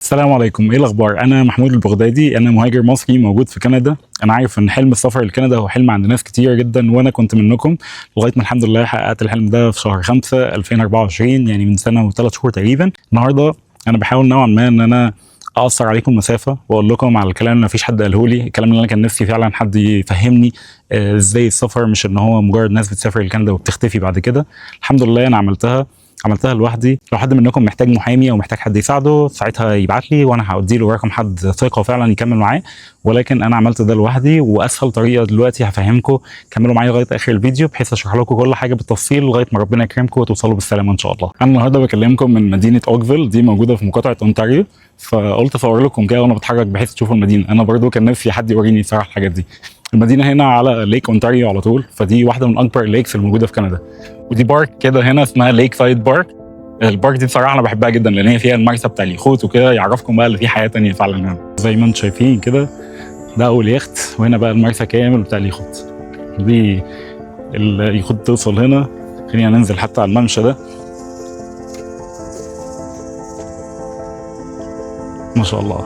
السلام عليكم، ايه الاخبار؟ انا محمود البغدادي، انا مهاجر مصري موجود في كندا. انا عارف ان حلم السفر لكندا هو حلم عند ناس كتير جدا، وانا كنت منكم لغايه ما الحمد لله حققت الحلم ده في شهر 5 2024، يعني من سنه وثلاث شهور تقريبا. النهارده انا بحاول نوعا ما ان انا اقصر عليكم مسافه واقول لكم على الكلام اللي مفيش حد قاله لي، الكلام اللي انا كان نفسي فعلا حد يفهمني ازاي السفر مش ان هو مجرد ناس بتسافر لكندا وبتختفي بعد كده. الحمد لله انا عملتها لوحدي. لو حد منكم محتاج محامي او محتاج حد يساعده ساعتها يبعت لي وانا هودي له رقم حد ثقه فعلا يكمل معاه، ولكن انا عملت ده لوحدي. واسهل طريقه دلوقتي هفهمكم، كملوا معايا لغايه اخر الفيديو بحيث اشرح لكم كل حاجه بالتفصيل لغايه ما ربنا يكرمكم وتوصلوا بالسلامه ان شاء الله. انا النهارده بكلمكم من مدينه اوكفيل، دي موجوده في مقاطعه اونتاريو، فقلت اصور لكم كده وانا بتحرك بحيث تشوفوا المدينه. انا برضو كان نفسي حد يوريني صراحه الحاجات دي. المدينه هنا على ليك اونتاريو على طول، فدي واحده من اكبر الليكس الموجوده في كندا. ودي بارك كده هنا اسمها ليك سايد بارك. البارك دي بصراحه انا بحبها جدا لان هي فيها المرسى بتاع اليخوت وكده، يعرفكم بقى اللي في حياه تانية فعلا هنا. زي ما انتم شايفين كده ده اول يخت، وهنا بقى المرسى كامل بتاع اليخوت. دي اليخوت توصل هنا. خلينا ننزل حتى على الممشى ده، ما شاء الله.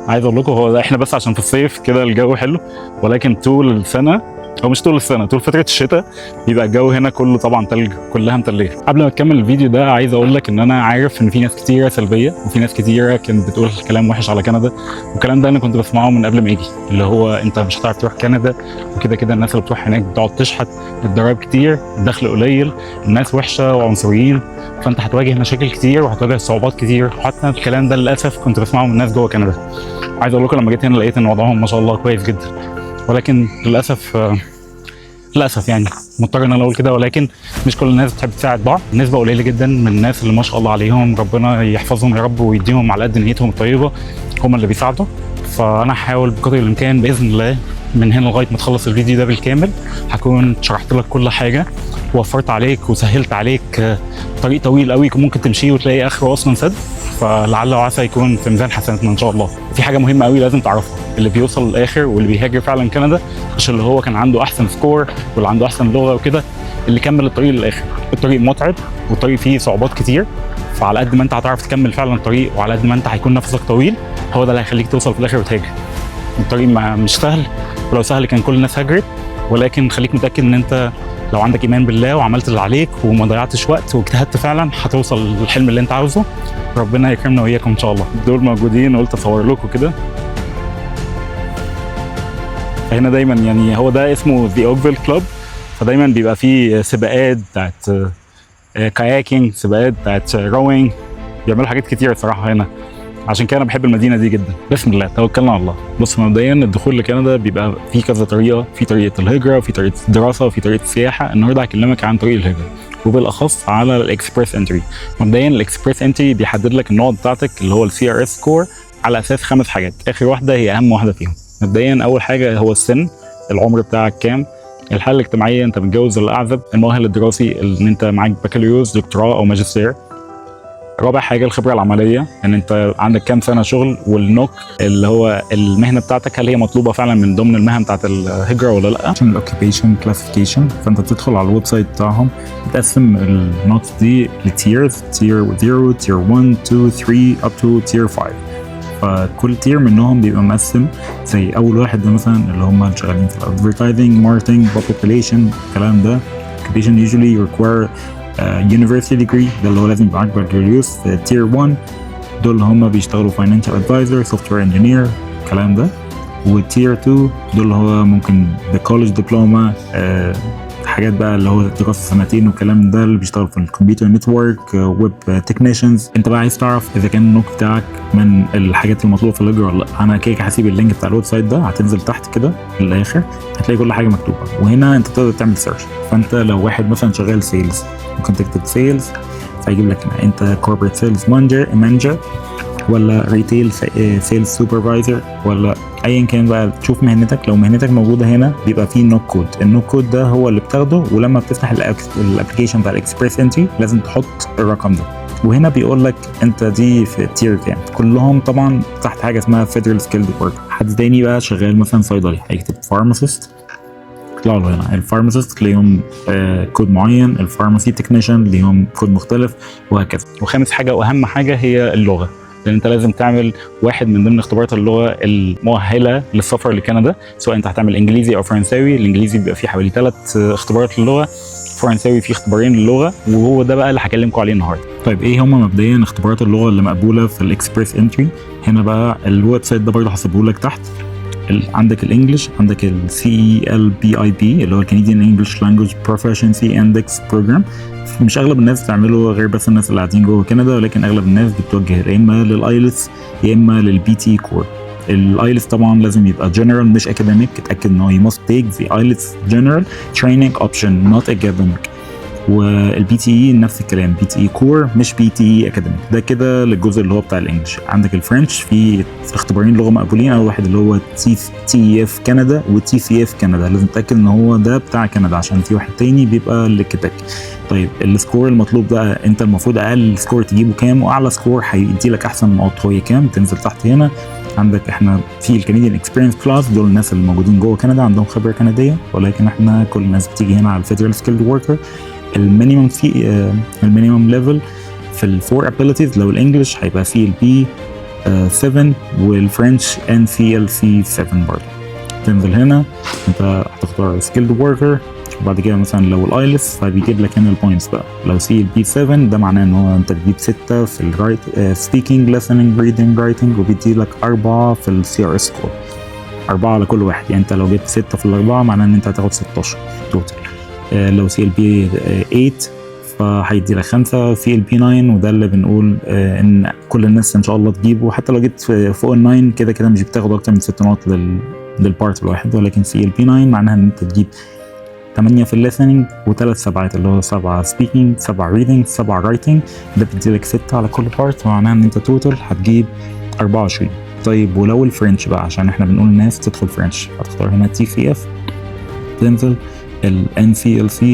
عايز اقول لكم هو ده احنا بس عشان في الصيف كده الجو حلو، ولكن طول السنه او مش طول السنه، طول فتره الشتاء بيبقى الجو هنا كله طبعا تلج، كلها متلجه. قبل ما اكمل الفيديو ده عايز اقول لك ان انا عارف ان في ناس كتيره سلبيه وفي ناس كتيره كانت بتقول كلام وحش على كندا، والكلام ده انا كنت بسمعه من قبل ما اجي، اللي هو انت مش هتعرف تروح كندا وكده كده الناس اللي بتروح هناك بتقعد تشحت، الضرايب كتير، الدخل قليل، الناس وحشه وعنصريين، فانت هتواجه مشاكل كتير وهتواجه صعوبات كتير. وحتى الكلام ده للاسف كنت بسمعه من الناس جوه كندا. عايز اقول لكم لما جيت هنا لقيت ان وضعهم ما شاء الله كويس جدا، ولكن للاسف يعني مضطر ان انا اقول كده، ولكن مش كل الناس بتحب تساعد بعض. نسبه قليله جدا من الناس اللي ما شاء الله عليهم ربنا يحفظهم يا رب ويديهم على قد نيتهم الطيبه هم اللي بيساعدوا. فانا هحاول بقدر الامكان باذن الله من هنا لغايه ما تخلص الفيديو ده بالكامل هكون شرحت لك كل حاجه، ووفرت عليك وسهلت عليك طريق طويل قوي ممكن تمشيه وتلاقي اخره اصلا سد، فلعل وعسى يكون في ميزان حسناتنا ان شاء الله. في حاجه مهمه قوي لازم تعرفها، اللي بيوصل للاخر واللي بيهاجر فعلا كندا مش اللي هو كان عنده احسن سكور واللي عنده احسن لغه وكده، اللي كمل الطريق للاخر. الطريق متعب والطريق فيه صعوبات كتير، فعلى قد ما انت هتعرف تكمل فعلا الطريق وعلى قد ما انت هيكون نفسك طويل هو ده اللي هيخليك توصل في الاخر وتهاجر. الطريق مش سهل، ولو سهل كان كل الناس هاجرت، ولكن خليك متاكد ان انت لو عندك ايمان بالله وعملت اللي عليك وما ضيعتش وقت واجتهدت فعلا هتوصل للحلم اللي انت عاوزه. ربنا يكرمنا واياكم ان شاء الله. دول موجودين قلت اصور لكم كده. هنا دايما يعني هو ده اسمه ذا اوكفيل كلوب، فدايما بيبقى فيه سباقات بتاعت كاياكينج، سباقات بتاعت روينج، بيعملوا حاجات كتير الصراحه هنا، عشان كده انا بحب المدينه دي جدا. بسم الله توكلنا على الله. بص مبدئيا الدخول لكندا بيبقى في كذا طريقه، في طريقه الهجره وفي طريقه الدراسه وفي طريقه السياحه. النهارده هكلمك عن طريق الهجره وبالاخص على الاكسبريس انتري. مبدئيا الاكسبريس انتري بيحدد لك النقط بتاعتك اللي هو السي ار اس سكور على اساس 5 حاجات، اخر واحده هي اهم واحده فيهم. مبدئيا اول حاجه هو السن، العمر بتاعك كام، الحاله الاجتماعيه انت متجوز ولا اعزب، المؤهل الدراسي ان انت معاك بكالوريوس دكتوراه او ماجستير. رابع حاجه الخبره العمليه، ان انت عندك كام سنه شغل، والنوك اللي هو المهنه بتاعتك هل هي مطلوبه فعلا من ضمن المهن بتاعت الهجره ولا لا. الاوكيبيشن كلاسيفيكيشن، فانت بتدخل على الويب سايت بتاعهم بتقسم النوتس دي لتيرز، تير 0 تير 1 2 3 اب تو تير 5. فكل تير منهم بيبقى مقسم، زي اول واحد ده مثلا اللي هم شغالين في الادفرتايزنج، ماركتنج، بابليك ريليشن، الكلام ده. اوكيبيشن usually require university degree، ده اللي هو لازم يبقى معاك بكالوريوس. تير 1 دول اللي هم بيشتغلوا financial advisor، software engineer، الكلام ده. وتير 2 دول اللي هو ممكن college diploma، حاجات بقى اللي هو دراسه سنتين والكلام ده، اللي بيشتغل في الكمبيوتر نتورك، ويب تكنيشنز. انت بقى عايز تعرف اذا كان النوك بتاعك من الحاجات المطلوبه في الهجره ولا لا. انا كده هسيب اللينك بتاع الويب سايت ده، هتنزل تحت كده للاخر هتلاقي كل حاجه مكتوبه، وهنا انت تقدر تعمل سيرش. فانت لو واحد مثلا شغال سيلز ممكن تكتب سيلز فيجيب لك انت كوربريت سيلز مانجر ولا ريتيل سيلز سوبرفايزر ولا ايا كان بقى. تشوف مهنتك، لو مهنتك موجوده هنا بيبقى فيه نوك كود. النوك كود ده هو اللي بتاخده، ولما بتفتح الابلكيشن بتاع الاكسبريس انتري لازم تحط الرقم ده. وهنا بيقول لك انت دي في تير كام. كلهم طبعا تحت حاجه اسمها فيدرال سكيلد ورك. حد تاني بقى شغال مثلا صيدلي هيكتب فارماسيست، يطلعوا له هنا. الفارماسيست ليهم كود معين، الفارماسي تكنيشن ليهم كود مختلف، وهكذا. وخامس حاجه واهم حاجه هي اللغه، لان انت لازم تعمل واحد من ضمن اختبارات اللغه المؤهله للسفر لكندا، سواء انت هتعمل انجليزي او فرنساوي. الانجليزي بيبقى فيه حوالي 3 اختبارات للغه، الفرنساوي فيه اختبارين للغه، وهو ده بقى اللي هكلمكم عليه النهارده. طيب ايه هم مبدئيا اختبارات اللغه اللي مقبوله في الاكسبريس انتري؟ هنا بقى الويب سايت ده برضه هسيبه لك تحت. عندك الانجليش، عندك ال CELBIP اللي هو الكنديان انجلش لانجويج بروفيشنسي اندكس بروجرام. مش اغلب الناس بتعمله غير بس الناس اللي قاعدين جوه كندا، ولكن اغلب الناس بتتوجه يا اما للايلتس يا اما للBTE كور. الايلتس طبعا لازم يبقى جنرال مش اكاديميك، اتاكد ان هو you must take the IELTS general training option not academic. والBTE نفس الكلام، BTE كور مش BTE اكاديميك. ده كده للجزء اللي هو بتاع الانجليش. عندك الفرنش في اختبارين لغه مقبولين، اول واحد اللي هو TEF كندا وTCF كندا، لازم تتاكد ان هو ده بتاع كندا عشان في واحد تاني بيبقى لكيبك. طيب السكور المطلوب ده انت المفروض اقل سكور تجيبه كام، واعلى سكور هيدي لك احسن نقاط هو كام. تنزل تحت هنا عندك احنا في الكنديان اكسبيرينس كلاس، دول الناس اللي موجودين جوه كندا عندهم خبره كنديه، ولكن احنا كل الناس بتيجي هنا على الفيدرال سكيلد وركر. المينيمم في المينيمم ليفل في الفور ابيليتيز، لو الانجليش هيبقى فيه البي 7 والفرنش NCLC 7 برضه. تنزل هنا انت هتختار سكيلد وركر، وبعد كده مثلا لو الايلتس فبيجيب لك هنا البوينتس بقى. لو CLB7 ده معناه ان هو انت بتجيب 6 في الرايت سبيكينج listening reading writing، وبيدي لك 4 في CRS سكور، 4 على كل واحد. يعني انت لو جبت 6 في الاربعه معناه ان انت هتاخد 16 توتال. لو CLB8 فهيدي لك 5 CLB9، وده اللي بنقول ان كل الناس ان شاء الله تجيبه. حتى لو جبت فوق ال9 كده كده مش بتاخد اكتر من 6 نقط للبارت الواحد، ولكن CLB9 معناها ان انت تجيب 8 في الليسننج و3 سبعات، اللي هو 7 سبيكينج 7 ريدنج 7 رايتنج، ده بتدي لك 6 على كل بارت، معناها ان انت توتال هتجيب 24. طيب ولو الفرنش بقى، عشان احنا بنقول الناس تدخل فرنش، هتختار هنا TCF، تنزل ال NCLC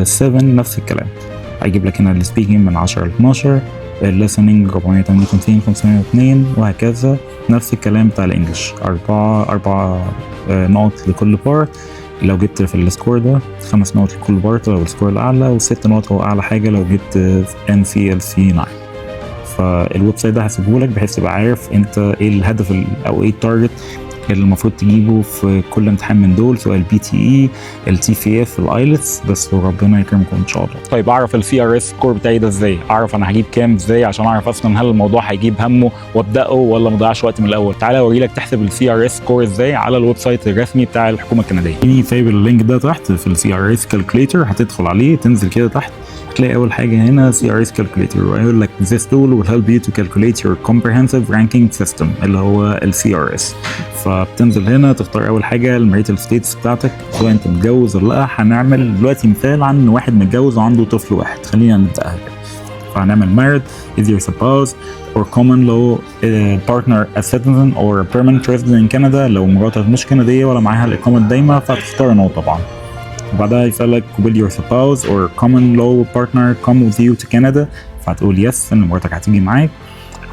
7 نفس الكلام، هيجيب لك هنا السبيكينج من 10 ل 12، الليسننج 458 502 وهكذا. نفس الكلام بتاع الانجليش، 4 نقط لكل بارت. لو جبت في السكور ده 5 نقط لكل بارت لو السكور الاعلى، و6 نقط هو اعلى حاجه لو جبت NCLC 9. فالويب سايت ده هسيبه لك بحيث تبقى عارف انت ايه الهدف او ايه التارجت اللي المفروض تجيبه في كل امتحان من دول، سواء الBTE الTCF الايلتس بس، وربنا يكرمكم ان شاء الله. طيب اعرف الCRS سكور بتاعي ده ازاي؟ اعرف انا هجيب كام ازاي عشان اعرف اصلا هل الموضوع هيجيب همه وابداه ولا ما اضيعش وقت من الاول؟ تعالى اوري لك تحسب الCRS سكور ازاي على الويب سايت الرسمي بتاع الحكومه الكنديه. سايب اللينك ده تحت في الCRS كالكوليتر، هتدخل عليه تنزل كده تحت هتلاقي اول حاجه هنا CRS calculator، ويقول لك this tool will help you to calculate your comprehensive ranking system اللي هو الCRS. فبتنزل هنا تختار اول حاجه الماريتال ستيتس بتاعتك، سواء انت متجوز ولا لا. هنعمل دلوقتي مثال عن واحد متجوز وعنده طفل واحد، خلينا نبداها كده. فهنعمل married is your spouse or common law partner a citizen or a permanent resident in Canada. لو مراتك مش كنديه ولا معاها الاقامه الدايمه فهتختار نو طبعا. وبعدها يسألك will your spouse or common law partner come with you to Canada، فهتقول yes ان مراتك هتيجي معاك.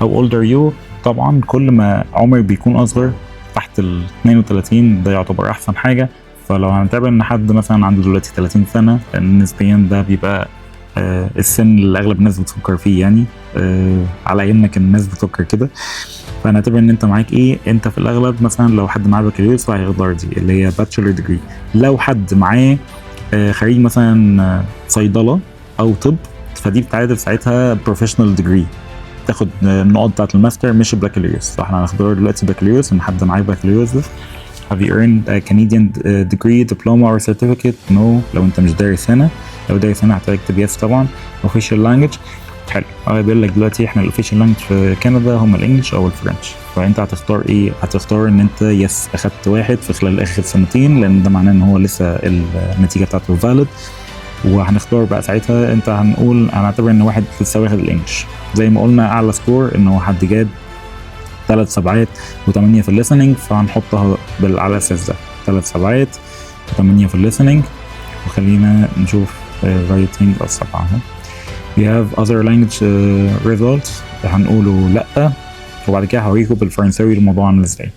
how old are you؟ طبعا كل ما عمرك بيكون اصغر تحت ال 32 ده يعتبر احسن حاجه. فلو هنعتبر ان حد مثلا عنده دلوقتي 30 سنه، لان نسبيا ده بيبقى السن اللي اغلب الناس بتفكر فيه، يعني على ايامنا كان الناس بتفكر كده. فهنعتبر ان انت معاك ايه، انت في الاغلب مثلا لو حد معاه بكالوريوس فهياخد RD اللي هي باتشلر ديجري. لو حد معاه خريج مثلا صيدله او طب فدي بتعادل ساعتها بروفيشنال ديجري، تاخد النقط بتاعت الماستر مش البكالوريوس. فاحنا هنختار دلوقتي بكالوريوس، ان حد معاه بكالوريوس ده. Have you earned a Canadian degree, diploma or certificate? No. لو انت مش دارس هنا، لو دارس هنا هتكتب yes طبعا. official language حلو. بيقول لك دلوقتي احنا الاوفيشال لانجوج في كندا هم الانجليش او الفرنش، فانت هتختار ايه؟ هتختار ان انت يس اخدت واحد في خلال اخر سنتين، لان ده معناه ان هو لسه النتيجه بتاعته فاليد. وهنختار بقى ساعتها انت هنقول هنعتبر ان واحد لسه واخد الانجليش زي ما قلنا. اعلى سكور ان هو حد جاب 3 سبعات و8 في الليسننج، فهنحطها على اساس ده 3 سبعات و8 في الليسننج. وخلينا نشوف رايتنج او 7. we have other language results هنقوله لأ، وبعد كده هوريكم بالفرنساوي الموضوع عامل ازاي.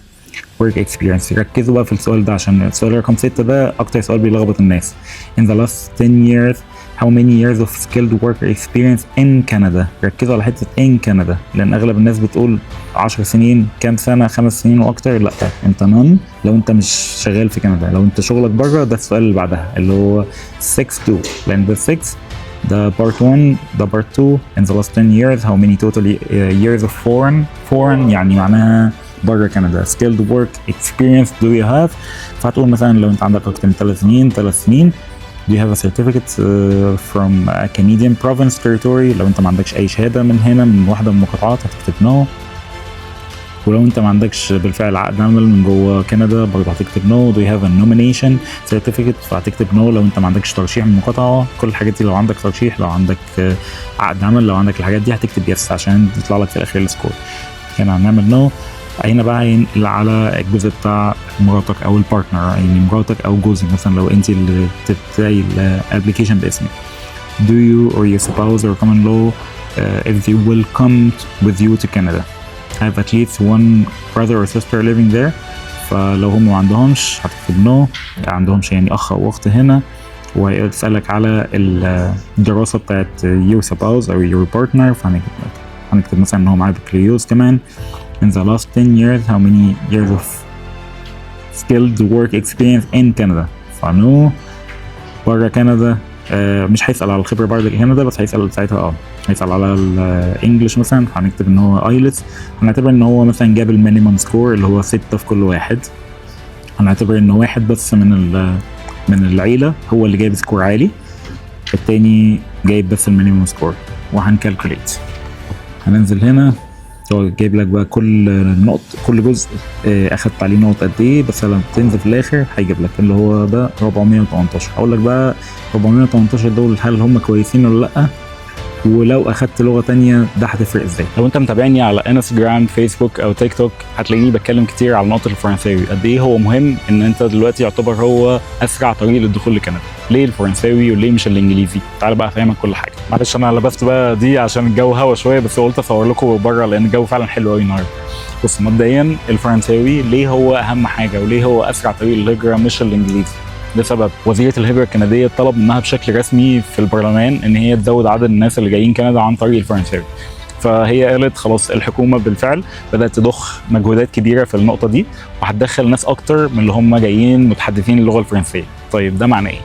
work experience. ركزوا بقى في السؤال ده عشان السؤال رقم 6 ده اكتر سؤال بيلخبط الناس. In the last 10 years how many years of skilled worker experience in Canada. ركزوا على حته in Canada لان اغلب الناس بتقول 10 سنين، كام سنه، 5 سنين واكتر. لا، انت none لو انت مش شغال في كندا. لو انت شغلك بره ده السؤال اللي بعدها اللي هو 6-2 لان ده 6 ده part 1 ده part 2. in the last 10 years how many total years of foreign يعني معناها بره كندا skilled work experience do you have. فهتقول مثلا لو انت عندك اكتر من 3 سنين do you have a certificate from a Canadian province territory. لو انت ما عندكش اي شهاده من هنا من واحده من المقاطعات هتكتب no. ولو انت ما عندكش بالفعل عقد عمل من جوه كندا برضه هتكتب no. do you have a nomination certificate فهتكتب no. لو انت ما عندكش ترشيح من المقاطعه، كل الحاجات دي لو عندك ترشيح، لو عندك عقد عمل، لو عندك الحاجات دي هتكتب yes عشان يطلع لك في الاخر السكور. هنا هنعمل no. هنا بقى هينقل على الجزء بتاع مراتك او البارتنر، يعني مراتك او جوزك مثلا لو انت اللي بتبتدي الابلكيشن باسمك. do you or your spouse or common law if they will come with you to Canada have at least one brother or sister living there. فلو هم ما عندهمش هتكتب no، عندهمش يعني اخ او اخت هنا. وهيسألك على الدراسة بتاعت your spouse او your partner فهنكتب مثلا ان هو معاه بكالوريوس كمان. in the last 10 years how many years of skilled work experience in Canada. فنو بره كندا مش هيسأل على الخبرة بره كندا بس هيسأل ساعتها هيسأل على الانجليش مثلا. هنكتب ان هو ايلتس. هنعتبر ان هو مثلا جاب المينيمم سكور اللي هو 6 في كل واحد. هنعتبر ان واحد بس من العيلة هو اللي جايب سكور عالي، التاني جايب بس المينيمم سكور. وهنكالكوليت. هننزل هنا هو جايب لك بقى كل كل جزء اخدت عليه نقط قد ايه، بس لما تنزل في الاخر هيجيب لك اللي هو ده 418. هقول لك بقى 418 دول هل هم كويسين ولا لا، ولو اخدت لغه تانية ده هتفرق ازاي. لو انت متابعني على انستجرام فيسبوك او تيك توك هتلاقيني بتكلم كتير على نقطه الفرنساوي، قد ايه هو مهم ان انت دلوقتي يعتبر هو اسرع طريق للدخول لكندا. ليه الفرنساوي وليه مش الانجليزي؟ تعال بقى افهمك كل حاجه. معلش انا لبست بقى دي عشان الجو هوا شويه، بس قلت اصور لكم بره لان الجو فعلا حلو قوي النهارده. بص مبدئيا الفرنساوي ليه هو اهم حاجه وليه هو اسرع طريق للهجره مش الانجليزي؟ لسبب وزيره الهجره الكنديه طلب منها بشكل رسمي في البرلمان ان هي تزود عدد الناس اللي جايين كندا عن طريق الفرنساوي. فهي قالت خلاص الحكومه بالفعل بدات تضخ مجهودات كبيره في النقطه دي وهتدخل ناس اكتر من اللي هم جايين متحدثين اللغه الفرنسيه. طيب ده معناه ايه؟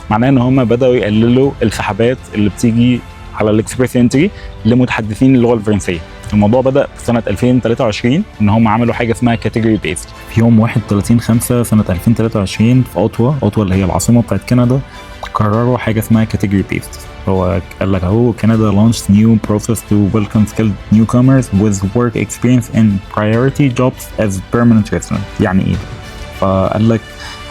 معناه ان هم بداوا يقللوا السحبات اللي بتيجي على الاكسبريس انتري لمتحدثين اللغه الفرنسيه. الموضوع بدا في سنه 2023 ان هم عملوا حاجه اسمها كاتيجوري بيست. في يوم 31/5 سنه 2023 في اوتوا اللي هي العاصمه بتاعت كندا قرروا حاجه اسمها كاتيجوري بيست. هو قال لك اهو Canada launched new process to welcome skilled newcomers with work experience in priority jobs as permanent resident. يعني ايه؟ فقال لك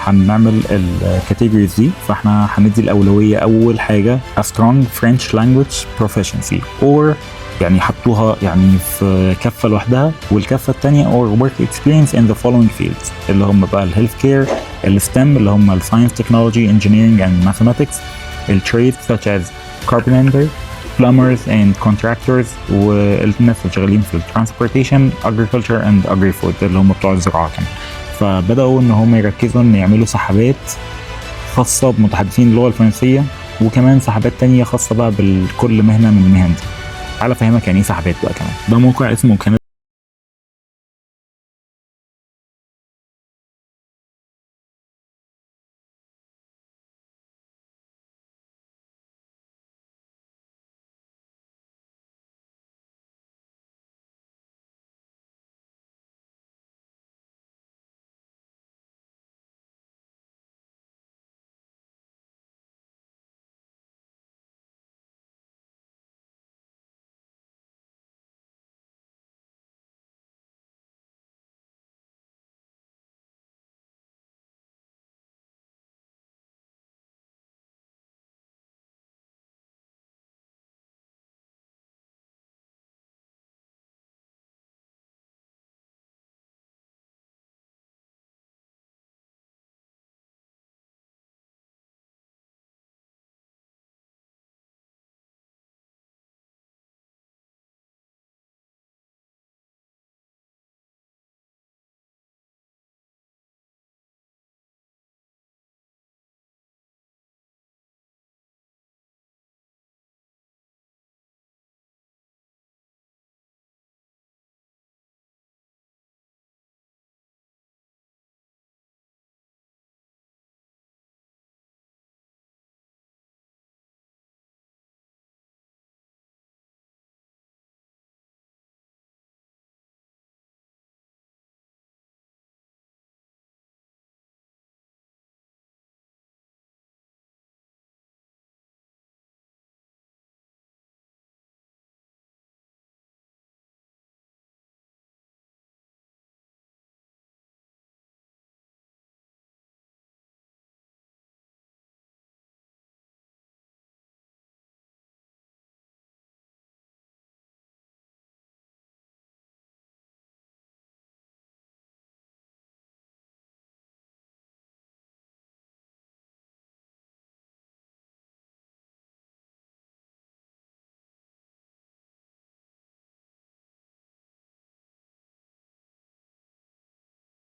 هنعمل الكاتيجوريز دي، فاحنا هندي الاولويه اول حاجه a strong French language proficiency or يعني حطوها يعني في كفه لوحدها، والكفه الثانيه or work experience in the following fields اللي هم بقى الهيلث كير، الستيم اللي هم الساينس تكنولوجي انجينيرنج اند ماثيماتكس، التريد such as carpenter plumbers and contractors، والناس اللي شغالين في الترانسبورتيشن agriculture and agri-food اللي هم بتوع الزراعه كمان. فبداوا ان هم يركزوا ان يعملوا سحبات خاصه بمتحدثين اللغه الفرنسيه وكمان سحبات تانية خاصه بقى بكل مهنه من المهن دي. تعالى افهمك يعني ايه سحبات بقى كمان. ده موقع اسمه كندا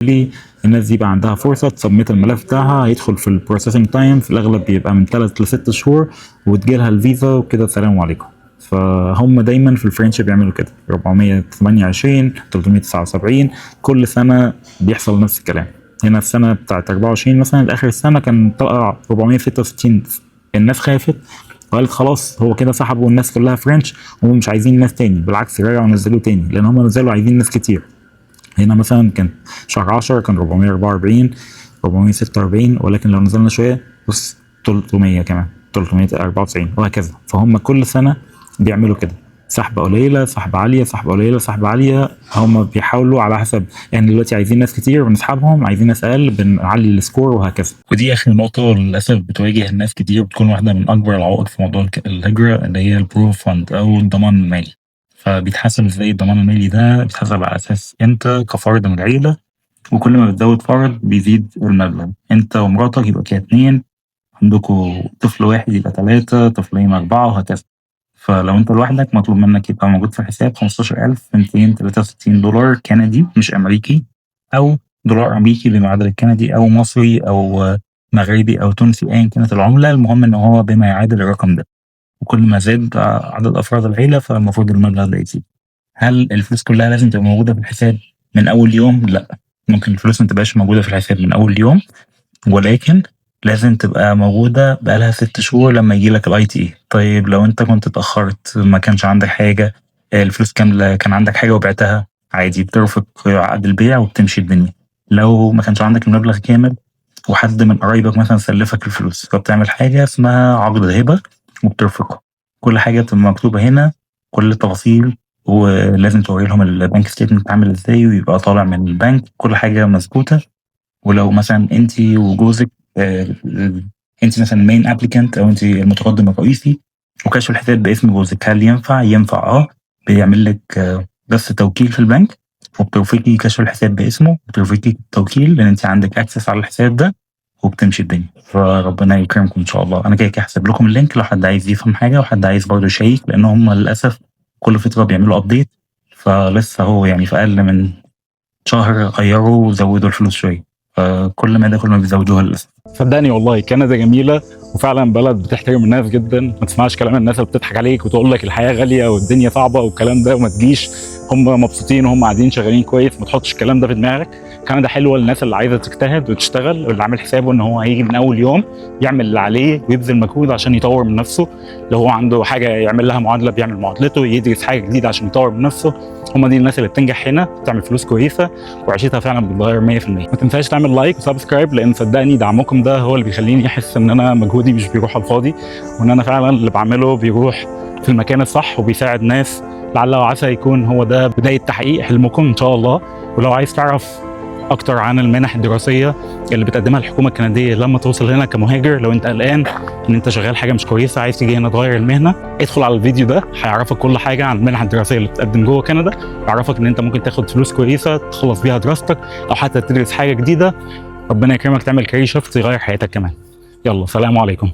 ليه الناس دي بقى عندها فرصه تسبميت الملف بتاعها، هيدخل في البروسيسنج تايم في الاغلب بيبقى من 3 ل 6 شهور وتجيلها الفيزا وكده السلام عليكم. فهم دايما في الفرنش بيعملوا كده 428 379 كل سنه بيحصل نفس الكلام. هنا في السنه بتاعت 24 مثلا اخر السنه كان طلع 466. الناس خافت وقالت خلاص هو كده سحبوا الناس كلها فرنش وهم مش عايزين ناس تاني، بالعكس رجعوا نزلوا تاني لان هم نزلوا عايزين ناس كتير. هنا مثلا كان شهر 10 كان 444 446 ولكن لو نزلنا شويه بص 300 كمان 394 وهكذا. فهم كل سنه بيعملوا كده سحبه قليله سحبه عاليه سحبه قليله سحبه عاليه. هم بيحاولوا على حسب يعني دلوقتي عايزين ناس كتير بنسحبهم، عايزين ناس اقل بنعلي السكور وهكذا. ودي اخر نقطه للاسف بتواجه الناس كتير، بتكون واحده من اكبر العوائق في موضوع الهجره اللي هي البروف فاند او الضمان المالي. فبيتحسب ازاي الضمان المالي ده؟ بيتحسب على اساس انت كفرد من العيله، وكل ما بتزود فرد بيزيد المبلغ. انت ومراتك يبقى كده 2، عندكوا طفل واحد يبقى 3، طفلين 4 وهكذا. فلو انت لوحدك مطلوب منك يبقى موجود في الحساب 15263 دولار كندي مش امريكي، او دولار امريكي بمعادل الكندي، او مصري او مغربي او تونسي ايا كانت العمله، المهم ان هو بما يعادل الرقم ده. وكل ما زاد عدد افراد العيله فالمفروض المبلغ ده يزيد. هل الفلوس كلها لازم تبقى موجوده في الحساب من اول يوم؟ لا، ممكن الفلوس ما تبقاش موجوده في الحساب من اول يوم، ولكن لازم تبقى موجودة بقالها 6 شهور لما يجي لك الاي تي. طيب لو انت كنت اتأخرت ما كانش عندك حاجة، الفلوس كاملة كان عندك حاجة وبعتها، عادي بترفق عقد البيع وبتمشي الدنيا. لو ما كانش عندك المبلغ كامل وحد من قرايبك مثلا سلفك الفلوس، فبتعمل حاجة اسمها عقد هبة وبترفقها. كل حاجة بتبقى مكتوبة هنا، كل التفاصيل، ولازم توري لهم البنك ستيتمنت عامل ازاي ويبقى طالع من البنك، كل حاجة مظبوطة. ولو مثلا انت وجوزك انت مثلا المين ابليكانت او انت المتقدم الرئيسي وكشف الحساب باسم جوزك، هل ينفع؟ ينفع. بيعمل لك بس توكيل في البنك وبترفقي كشف الحساب باسمه، بترفقي التوكيل لان انت عندك اكسس على الحساب ده وبتمشي الدنيا. فربنا يكرمكم ان شاء الله. انا كده هحسب لكم اللينك لو حد عايز يفهم حاجه وحد عايز برضه يشيك، لان هم للاسف كل فتره بيعملوا ابديت، فلسه هو يعني في اقل من شهر غيروا وزودوا الفلوس شويه، فكل ما ده كل ما بيزودوها للاسف. صدقني والله كندا جميله وفعلا بلد بتحترم الناس جدا، ما تسمعش كلام الناس اللي بتضحك عليك وتقول لك الحياه غاليه والدنيا صعبه والكلام ده، وما تجيش هم مبسوطين وهم قاعدين شغالين كويس، ما تحطش الكلام ده في دماغك. كندا حلوه للناس اللي عايزه تجتهد وتشتغل واللي عامل حسابه ان هو هيجي من اول يوم يعمل اللي عليه ويبذل مجهود عشان يطور من نفسه. لو هو عنده حاجه يعمل لها معادله بيعمل معادلته، يدرس حاجه جديده عشان يطور من نفسه. هم دي الناس اللي بتنجح هنا، بتعمل فلوس كويسه وعيشتها فعلا بتتغير 100%. ما تنساش تعمل لايك وسبسكرايب، لان صدقني دعمكم ده هو اللي بيخليني احس ان انا مجهودي مش بيروح على الفاضي، وان انا فعلا اللي بعمله بيروح في المكان الصح وبيساعد ناس. لعل وعسى يكون هو ده بدايه تحقيق حلمكم ان شاء الله. ولو عايز تعرف اكتر عن المنح الدراسيه اللي بتقدمها الحكومه الكنديه لما توصل هنا كمهاجر، لو انت قلقان ان انت شغال حاجه مش كويسه عايز تيجي هنا تغير المهنه، ادخل على الفيديو ده هيعرفك كل حاجه عن المنح الدراسيه اللي بتقدم جوه كندا، يعرفك ان انت ممكن تاخد فلوس كويسه تخلص بيها دراستك او حتى تدرس حاجه جديده. ربنا يكرمك تعمل كارير شيفت يغير حياتك كمان. يلا سلام عليكم.